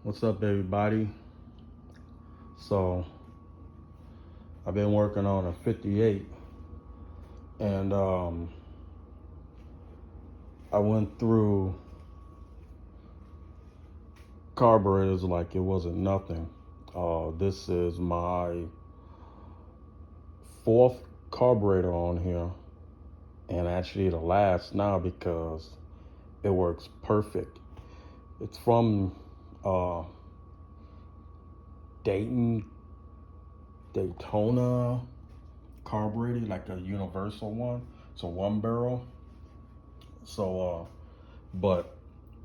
What's up, everybody? So I've been working on a 58, and I went through carburetors like it wasn't nothing. This is my fourth carburetor on here, and actually the last now because it works perfect. It's from Daytona carburetor, like a universal one. It's a one barrel. So, but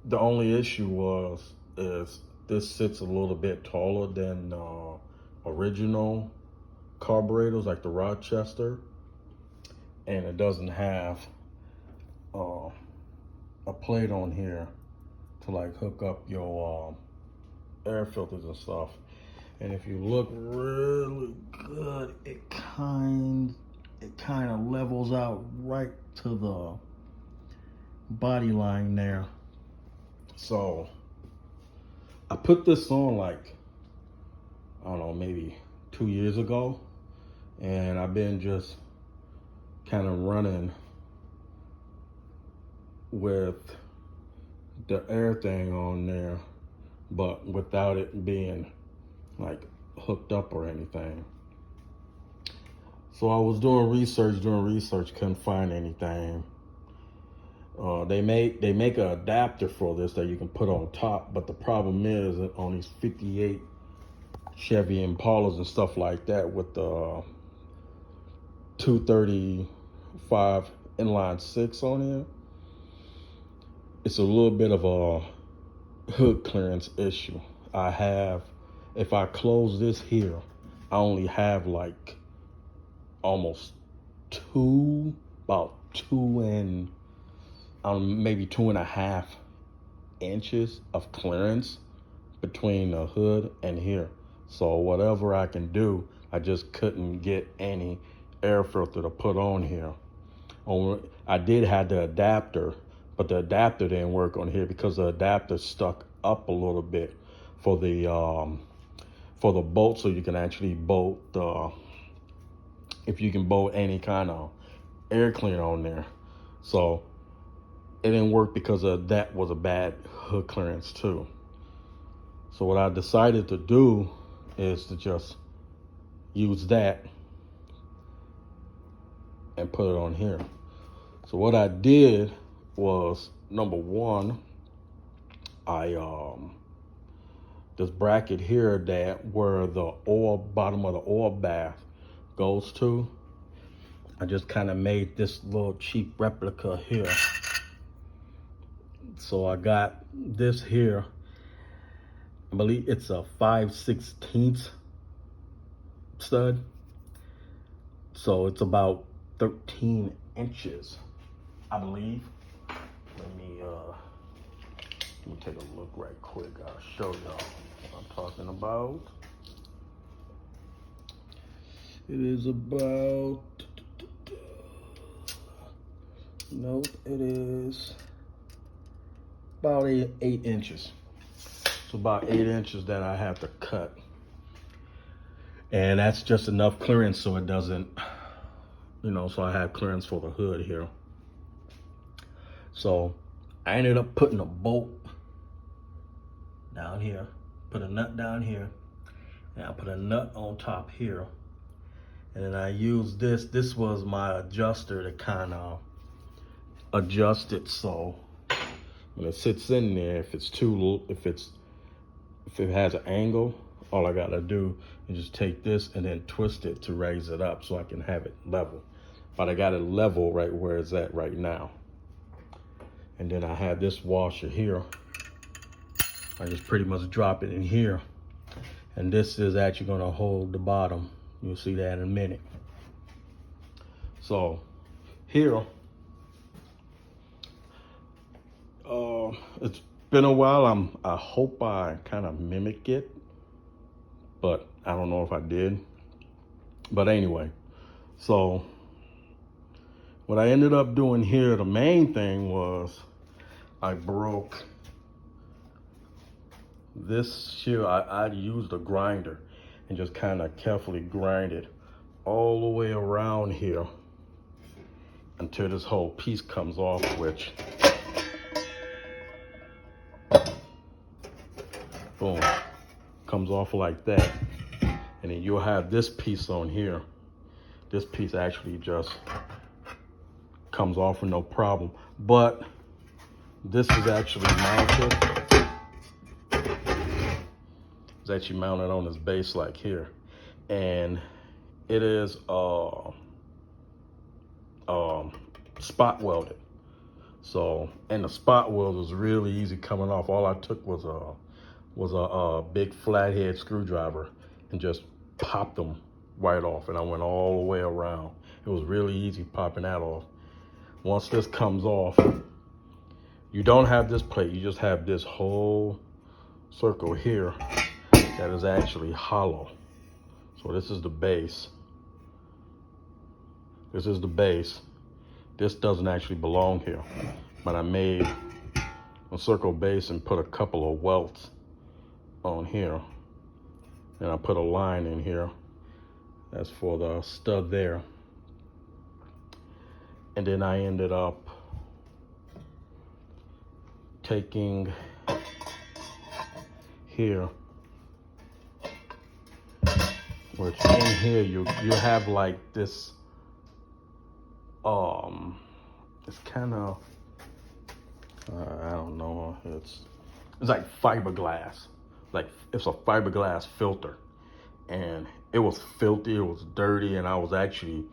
the only issue is this sits a little bit taller than original carburetors like the Rochester, and it doesn't have a plate on here to like hook up your air filters and stuff. And if you look really good, it kind of levels out right to the body line there. So I put this on like, I don't know, maybe 2 years ago, and I've been just kind of running with the air thing on there, but without it being like hooked up or anything. So I was doing research, couldn't find anything. They make an adapter for this that you can put on top, but the problem is that on these 58 Chevy Impalas and stuff like that with the 235 inline six on here, it's a little bit of a hood clearance issue. If I close this here, I only have like almost about maybe 2.5 inches of clearance between the hood and here. So whatever I can do, I just couldn't get any air filter to put on here. I did have the adapter, but the adapter didn't work on here because the adapter stuck up a little bit for the bolt, so you can actually bolt if you can bolt any kind of air cleaner on there. So it didn't work because of that was a bad hood clearance too. So what I decided to do is to just use that and put it on here. So what I did was, number one, this bracket here that where the bottom of the oil bath goes to, I just kind of made this little cheap replica here. So I got this here, I believe it's a 5/16 stud. So it's about 13 inches, I believe. Let me take a look right quick. I'll show y'all what I'm talking about. It is about, nope, it is about 8 inches. So about 8 inches that I have to cut. And that's just enough clearance so it doesn't, so I have clearance for the hood here. So I ended up putting a bolt down here, put a nut down here, and I put a nut on top here. And then I used this. This was my adjuster to kind of adjust it so when it sits in there, if it has an angle, all I gotta do is just take this and then twist it to raise it up so I can have it level. But I got it level right where it's at right now. And then I have this washer here. I just pretty much drop it in here. And this is actually gonna hold the bottom. You'll see that in a minute. So here, it's been a while. I hope I kind of mimic it, but I don't know if I did. But anyway, so what I ended up doing here, the main thing was I broke this here, I used a grinder and just kind of carefully grind it all the way around here until this whole piece comes off, which, boom, comes off like that. And then you'll have this piece on here. This piece actually just comes off with no problem. But this is actually mounted. It's actually mounted on this base like here. And it is spot welded. So, and the spot weld was really easy coming off. All I took was a big flathead screwdriver and just popped them right off, and I went all the way around. It was really easy popping that off. Once this comes off, you don't have this plate, you just have this whole circle here that is actually hollow. So this is the base. This is the base. This doesn't actually belong here, but I made a circle base and put a couple of welts on here. And I put a line in here. That's for the stud there. And then I ended up taking here, which in here you have like this, it's kind of, I don't know, it's like fiberglass. Like it's a fiberglass filter, and it was filthy, it was dirty, and I was actually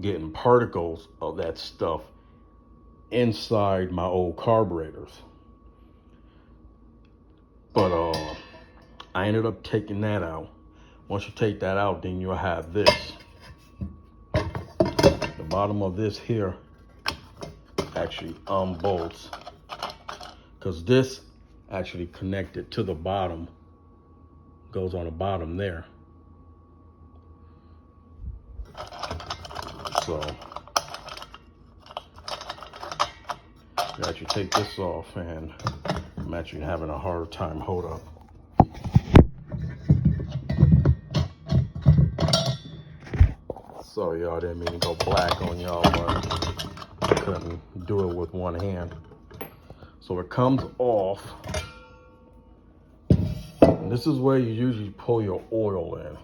getting particles of that stuff inside my old carburetors. But I ended up taking that out. Once you take that out, then you'll have this. The bottom of this here actually unbolts, because this actually connected to the bottom, goes on the bottom there. So you actually take this off, and I'm actually having a hard time hold up. Sorry y'all, didn't mean to go black on y'all, but I couldn't do it with one hand. So it comes off. And this is where you usually pull your oil in.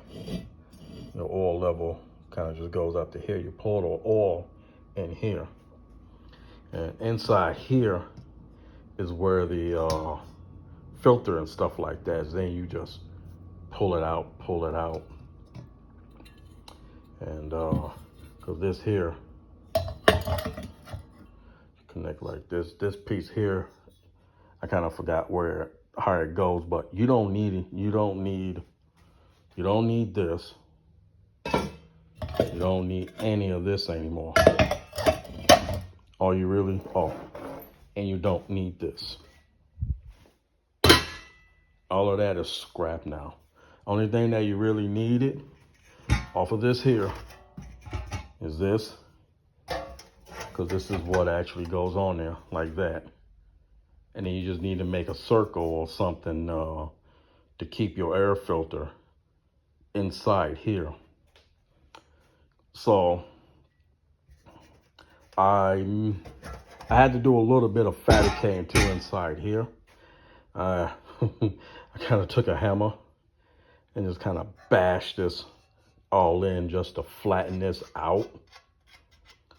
Your oil level kind of just goes up to here. You pull the oil in here. And inside here is where the filter and stuff like that is. Then you just pull it out. And because this here, connect like this. This piece here, I kind of forgot how it goes, but you don't need it. You don't need this. You don't need any of this anymore. And you don't need this. All of that is scrap now. Only thing that you really needed off of this here is this, because this is what actually goes on there like that. And then you just need to make a circle or something to keep your air filter inside here. So I had to do a little bit of fabricating too inside here. I kind of took a hammer and just kind of bashed this all in just to flatten this out.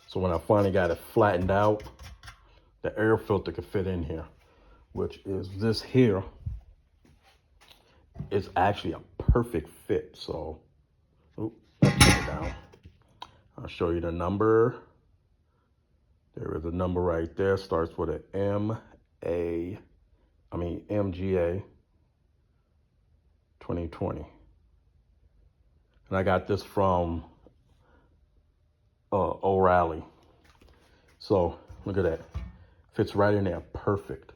So when I finally got it flattened out, the air filter could fit in here, which is this here. It's actually a perfect fit. So, let's take it down. I'll show you the number. There is a number right there. Starts with an MGA 2020. And I got this from O'Reilly. So look at that. Fits right in there. Perfect.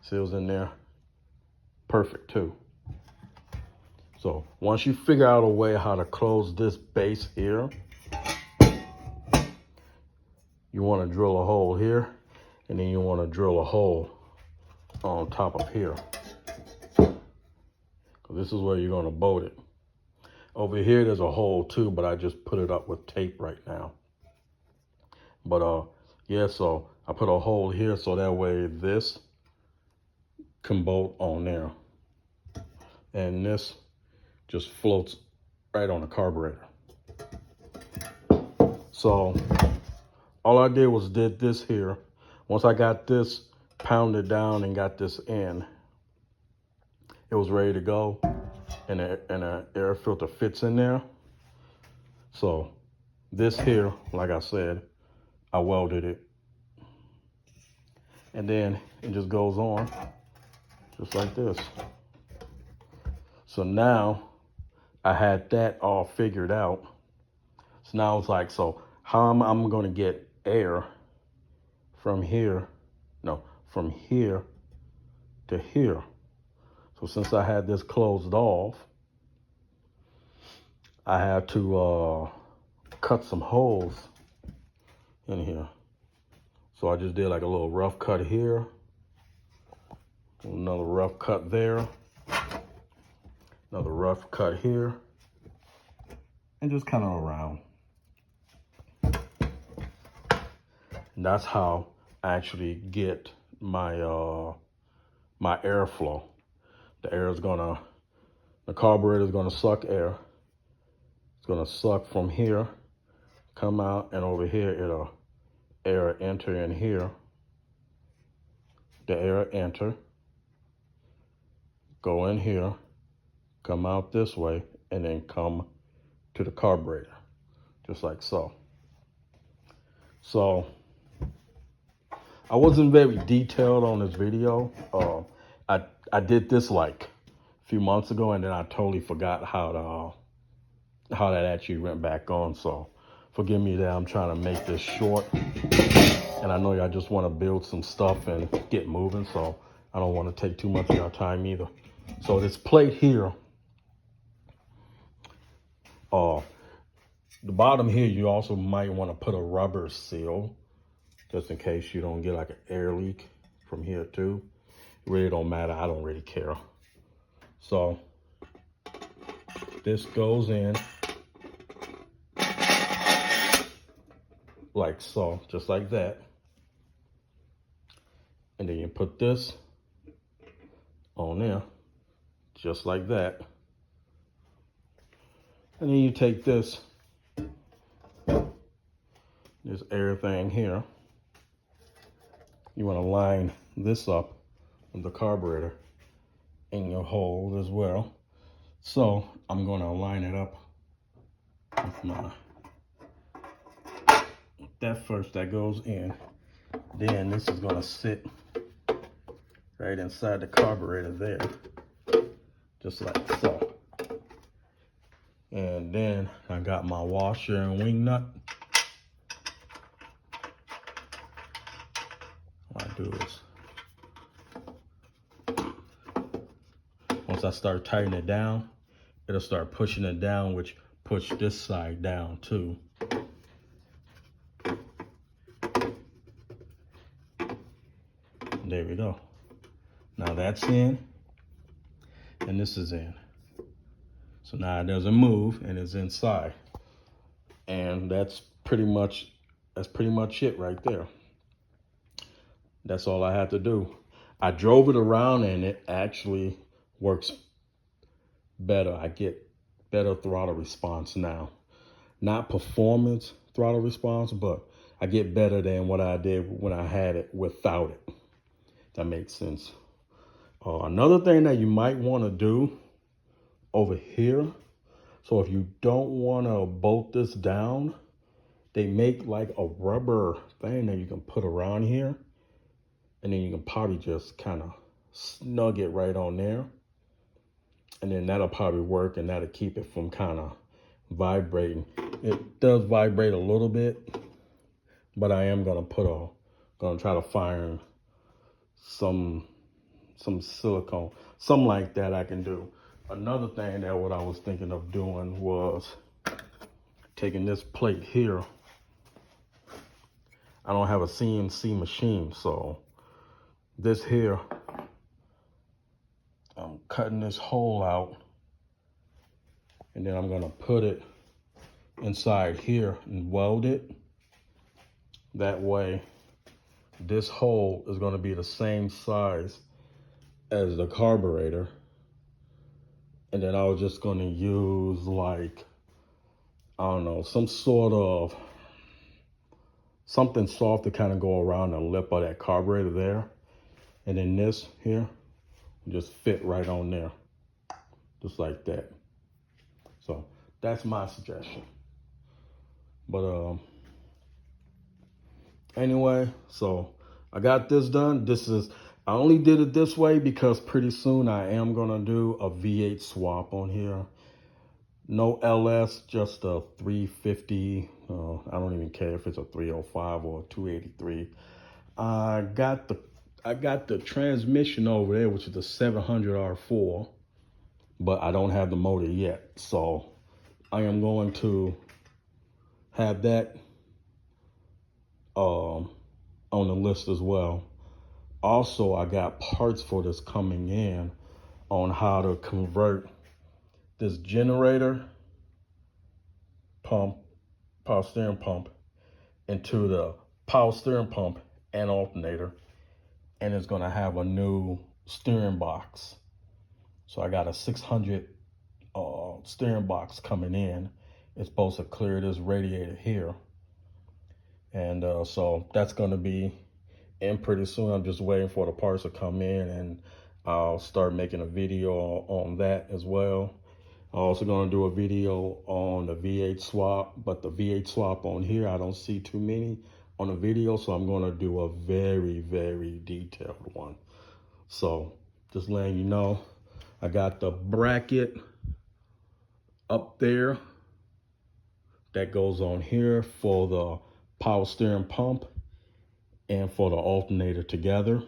Seals in there. Perfect too. So once you figure out a way how to close this base here, you want to drill a hole here, and then you want to drill a hole on top of here. This is where you're gonna bolt it. Over here, there's a hole too, but I just put it up with tape right now. But yeah, so I put a hole here so that way this can bolt on there. And this just floats right on the carburetor. So all I did was did this here. Once I got this pounded down and got this in, it was ready to go. And an air filter fits in there. So this here, like I said, I welded it. And then it just goes on just like this. So now I had that all figured out. So now it's like, so how am I gonna get air from here, from here to here? So since I had this closed off, I had to cut some holes in here. So I just did like a little rough cut here, another rough cut there, another rough cut here, and just kind of around. And that's how I actually get my my airflow. The carburetor is gonna suck air. It's gonna suck from here, come out, and over here it'll air enter in here. The air enter, go in here, come out this way, and then come to the carburetor, just like so. So I wasn't very detailed on this video. I did this like a few months ago, and then I totally forgot how that actually went back on. So forgive me that I'm trying to make this short. And I know y'all just want to build some stuff and get moving, so I don't want to take too much of your time either. So this plate here, the bottom here, you also might want to put a rubber seal, just in case you don't get like an air leak from here too. It really don't matter, I don't really care. So this goes in like so, just like that. And then you put this on there, just like that. And then you take this air thing here. You want to line this up with the carburetor in your hole as well. So I'm going to line it up with that first that goes in. Then this is going to sit right inside the carburetor there, just like so. And then I got my washer and wing nut. What I do is, once I start tightening it down, it'll start pushing it down, which push this side down too. There we go. Now that's in, and this is in. So now it doesn't move and it's inside. And that's pretty much it right there. That's all I had to do. I drove it around and it actually works better. I get better throttle response now. Not performance throttle response, but I get better than what I did when I had it without it. That makes sense. Another thing that you might want to do over here, so if you don't want to bolt this down, they make like a rubber thing that you can put around here, and then you can probably just kind of snug it right on there, and then that'll probably work, and that'll keep it from kind of vibrating. It does vibrate a little bit, but I am gonna try to find some silicone, something like that I can do. Another thing that what I was thinking of doing was taking this plate here. I don't have a CNC machine, so this here, I'm cutting this hole out, and then I'm gonna put it inside here and weld it. That way, this hole is gonna be the same size as the carburetor. And then I was just gonna use like, I don't know, some sort of something soft to kind of go around the lip of that carburetor there. And then this here just fit right on there, just like that. So that's my suggestion. But anyway, so I got this done. I only did it this way because pretty soon I am gonna do a V8 swap on here. No LS, just a 350. I don't even care if it's a 305 or a 283. I got the transmission over there, which is the 700 R4, but I don't have the motor yet. So I am going to have that on the list as well. Also, I got parts for this coming in on how to convert this generator pump, power steering pump, into the power steering pump and alternator. And it's gonna have a new steering box. So I got a 600 steering box coming in. It's supposed to clear this radiator here. And so that's gonna be in pretty soon. I'm just waiting for the parts to come in, and I'll start making a video on that as well. I'm also gonna do a video on the V8 swap, but the V8 swap on here, I don't see too many on the video, so I'm gonna do a very, very detailed one. So just letting you know, I got the bracket up there that goes on here for the power steering pump and for the alternator together.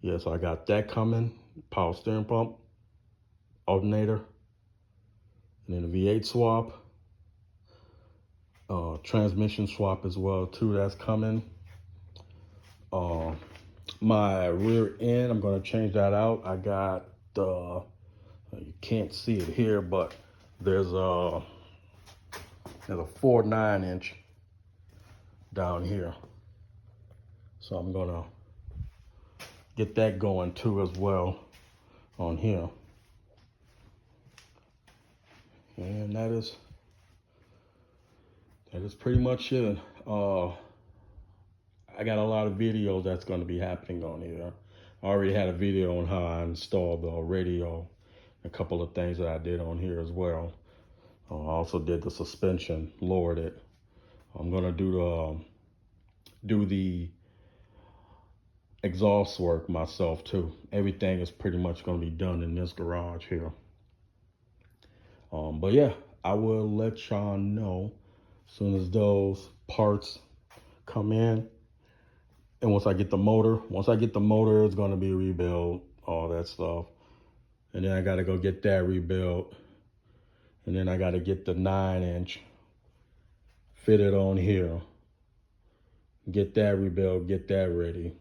Yeah, so I got that coming, power steering pump, alternator, and then the V8 swap, transmission swap as well too, that's coming. My rear end, I'm gonna change that out. I got you can't see it here, but there's a 4.9 inch down here. So I'm gonna get that going too as well on here. And that is pretty much it. I got a lot of videos that's gonna be happening on here. I already had a video on how I installed the radio, a couple of things that I did on here as well. I also did the suspension, lowered it. I'm gonna do the exhaust work myself too. Everything is pretty much gonna be done in this garage here. But yeah, I will let y'all know as soon as those parts come in. And once I get the motor, it's gonna be rebuilt, all that stuff. And then I gotta go get that rebuilt. And then I gotta get the 9 inch fitted on here. Get that rebuilt, get that ready.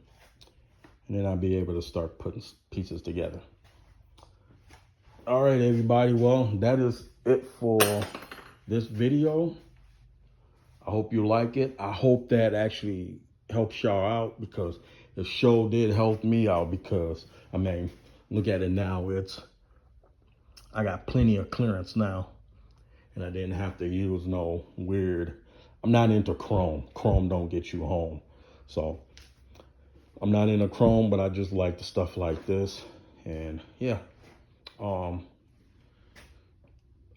And then I'll be able to start putting pieces together. All right, everybody. Well, that is it for this video. I hope you like it. I hope that actually helps y'all out, because the show did help me out, because, I mean, look at it now. I got plenty of clearance now, and I didn't have to use no weird, I'm not into chrome. Chrome don't get you home. So I'm not into chrome, but I just like the stuff like this. And yeah, well,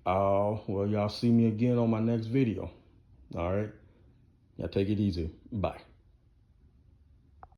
y'all see me again on my next video. All right, y'all take it easy. Bye.